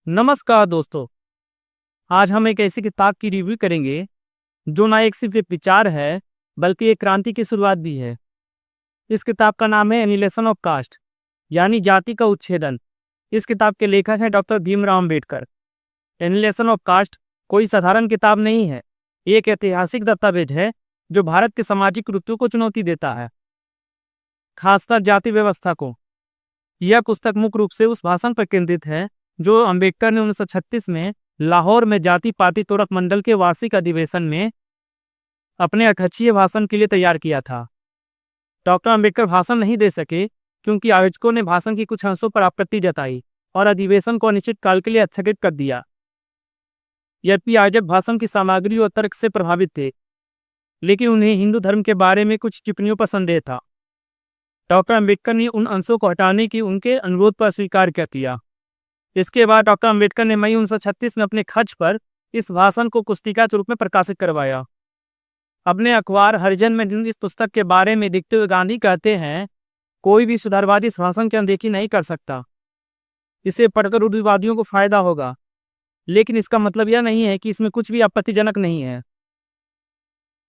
नमस्कार दोस्तों। आज हम एक ऐसी किताब की रिव्यू करेंगे जो ना एक सिर्फ एक विचार है बल्कि एक क्रांति की शुरुआत भी है। इस किताब का नाम है एनिहिलेशन ऑफ कास्ट यानी जाति का उच्छेदन। इस किताब के लेखक हैं doctor Bhimrao Ambedkar. Annihilation of caste कोई साधारण किताब नहीं है। ये एक ऐतिहासिक दस्तावेज है जो भारत के सामाजिक कुरीतियों को चुनौती देता है, खासकर जाति व्यवस्था को। यह पुस्तक मुख्य रूप से उस भाषण पर केंद्रित है जो अंबेडकर ने 1936 में लाहौर में जाति पाति तोड़क मंडल के वार्षिक अधिवेशन में अपने अध्यक्षीय भाषण के लिए तैयार किया था। डॉक्टर अंबेडकर भाषण नहीं दे सके क्योंकि आयोजकों ने भाषण की कुछ अंशों पर आपत्ति जताई और अधिवेशन को अनिश्चित काल के लिए स्थगित कर दिया। यद्यपि आयोजक भाषण की सामग्री और तर्क से प्रभावित थे, लेकिन उन्हें हिंदू धर्म के बारे में कुछ टिप्पणियों पर संदेह था। डॉक्टर अंबेडकर ने उन अंशों को हटाने की उनके अनुरोध पर स्वीकार कर लिया। इसके बाद डॉक्टर अंबेडकर ने मई 1936 में अपने खर्च पर इस भाषण को पुस्तिका के रूप में प्रकाशित करवाया। अपने अखबार हरिजन में इस पुस्तक के बारे में लिखते हुए गांधी कहते हैं, कोई भी सुधारवादी इस भाषण की अनदेखी नहीं कर सकता। इसे पढ़कर रूढ़िवादियों को फायदा होगा, लेकिन इसका मतलब यह नहीं है कि इसमें कुछ भी आपत्तिजनक नहीं है।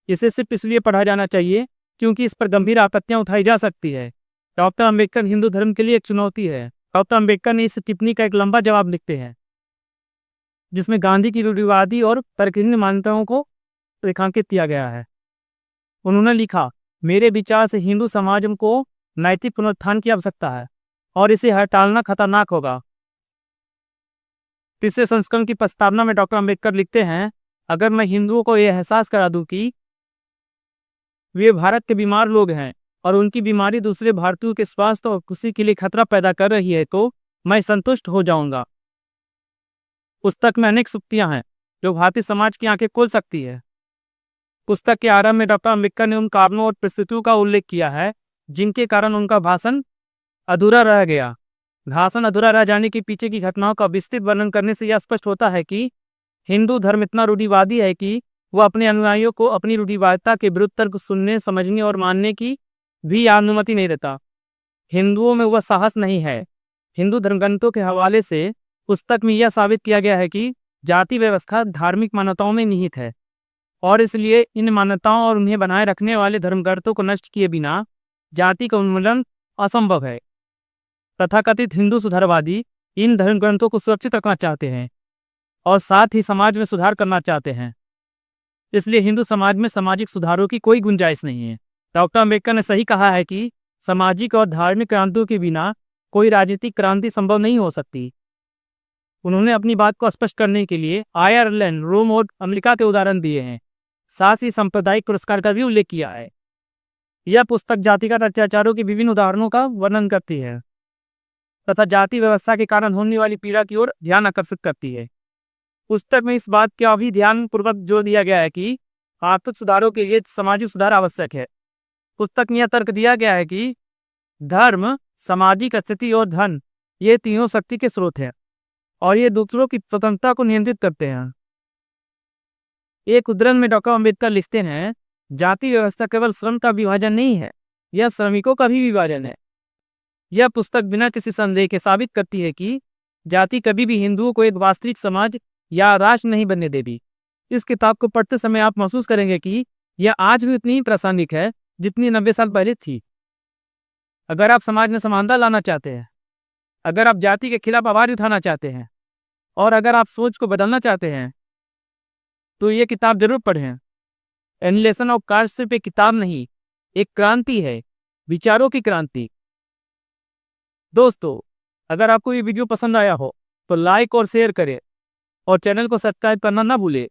इसे सिर्फ इसलिए पढ़ा जाना चाहिए क्योंकि इस पर गंभीर आपत्तियां उठाई जा सकती है। डॉक्टर अंबेडकर हिंदू धर्म के लिए एक चुनौती है। डॉक्टर अंबेडकर ने इस टिप्पणी का एक लंबा जवाब लिखते हैं जिसमें गांधी की रूढ़िवादी और तर्कहीन मान्यताओं को रेखांकित किया गया है। उन्होंने लिखा, मेरे विचार से हिंदू समाज को नैतिक पुनरुत्थान की आवश्यकता है और इसे हटाना खतरनाक होगा। तीसरे संस्करण की प्रस्तावना में डॉक्टर अंबेडकर लिखते हैं, अगर मैं हिंदुओं को यह एहसास करा दूं कि वे भारत के बीमार लोग हैं और उनकी बीमारी दूसरे भारतीयों के स्वास्थ्य और खुशी के लिए खतरा पैदा कर रही है तो मैं संतुष्ट हो जाऊंगा। पुस्तक में अनेक सूक्तियां हैं जो भारतीय समाज की आंखें खोल सकती है। पुस्तक के आरंभ में डॉक्टर अंबेडकर ने उन कारणों और परिस्थितियों का उल्लेख किया है जिनके कारण उनका भाषण अधूरा रह गया। भाषण अधूरा रह जाने के पीछे की घटनाओं का विस्तृत वर्णन करने से यह स्पष्ट होता है कि हिंदू धर्म इतना रूढ़िवादी है कि वह अपने अनुयायियों को अपनी रूढ़िवादिता के विरुद्ध तर्क सुनने, समझने और मानने की भी अनुमति नहीं देता। हिंदुओं में वह साहस नहीं है। हिंदू धर्मग्रंथों के हवाले से पुस्तक में यह साबित किया गया है कि जाति व्यवस्था धार्मिक मान्यताओं में निहित है और इसलिए इन मान्यताओं और उन्हें बनाए रखने वाले धर्मग्रंथों को नष्ट किए बिना जाति का उन्मूलन असंभव है। तथाकथित हिंदू सुधारवादी इन धर्मग्रंथों को सुरक्षित रखना चाहते हैं और साथ ही समाज में सुधार करना चाहते हैं। इसलिए हिंदू समाज में सामाजिक सुधारों की कोई गुंजाइश नहीं है। डॉक्टर अंबेडकर ने सही कहा है कि सामाजिक और धार्मिक क्रांतियों के बिना कोई राजनीतिक क्रांति संभव नहीं हो सकती। उन्होंने अपनी बात को स्पष्ट करने के लिए आयरलैंड, रोम और अमेरिका के उदाहरण दिए हैं। साथ ही सांप्रदायिक पुरस्कार का भी उल्लेख किया है। यह पुस्तक जातिगत अत्याचारों के विभिन्न उदाहरणों का वर्णन करती है तथा जाति व्यवस्था के कारण होने वाली पीड़ा की ओर ध्यान आकर्षित करती है। पुस्तक में इस बात का भी ध्यान पूर्वक जोर दिया गया है कि आर्थिक सुधारों के लिए सामाजिक सुधार आवश्यक है। पुस्तक में यह तर्क दिया गया है कि धर्म, सामाजिक स्थिति और धन ये तीनों शक्ति के स्रोत हैं और ये दूसरों की स्वतंत्रता को नियंत्रित करते हैं। एक उद्धरण में डॉक्टर अंबेडकर लिखते हैं, जाति व्यवस्था केवल श्रम का विभाजन नहीं है, यह श्रमिकों का भी विभाजन है। यह पुस्तक बिना किसी संदेह के साबित करती है कि जाति कभी भी हिंदुओं को एक वास्तविक समाज या राष्ट्र नहीं बनने देगी। इस किताब को पढ़ते समय आप महसूस करेंगे कि यह आज भी उतनी ही प्रासंगिक है जितनी 90 साल पहले थी। अगर आप समाज में समानता लाना चाहते हैं, अगर आप जाति के खिलाफ आवाज उठाना चाहते हैं और अगर आप सोच को बदलना चाहते हैं तो ये किताब जरूर पढ़ें। एनिहिलेशन ऑफ कास्ट सिर्फ एक किताब नहीं, एक क्रांति है, विचारों की क्रांति। दोस्तों, अगर आपको ये वीडियो पसंद आया हो तो लाइक और शेयर करें और चैनल को सब्सक्राइब करना ना भूलें।